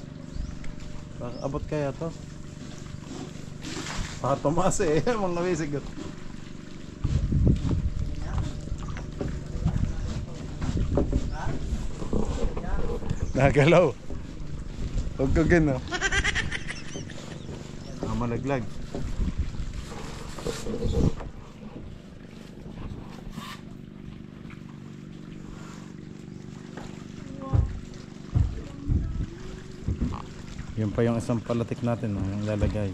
Parang abot kaya to. Baka tumaas eh mga kabisig. Nagalaw. Huwag ko gano. Malaglag. Yun pa yung isang palatik natin yung lalagay.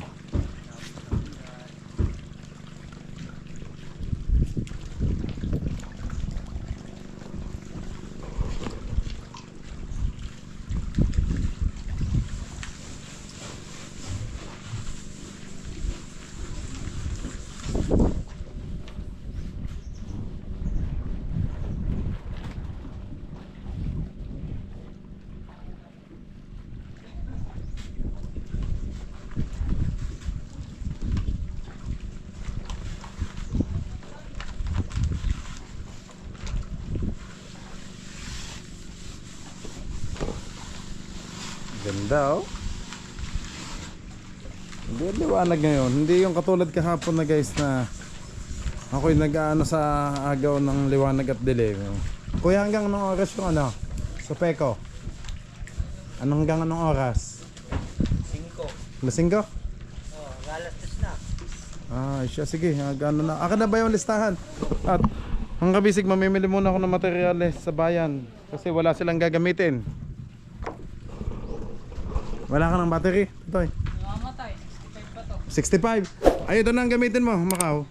Ganda oh. Hindi liwanag ngayon. Hindi yung katulad kahapon na guys na ako'y nag-aano sa agaw ng liwanag at dilim. Kuya, hanggang anong oras yung ano? Sa Peko? Hanggang anong oras? 5. Alas 5? Oh, alas 2 na. Ah, siya sige. Gano na. Aka na ba yung listahan? At ang kabisig, mamimili muna ako ng materyales sa bayan kasi wala silang gagamitin. Wala ka ng battery? Ito eh. Namamatay. 65 pa to. 65. Ay, ito na ang gamitin mo, Macau.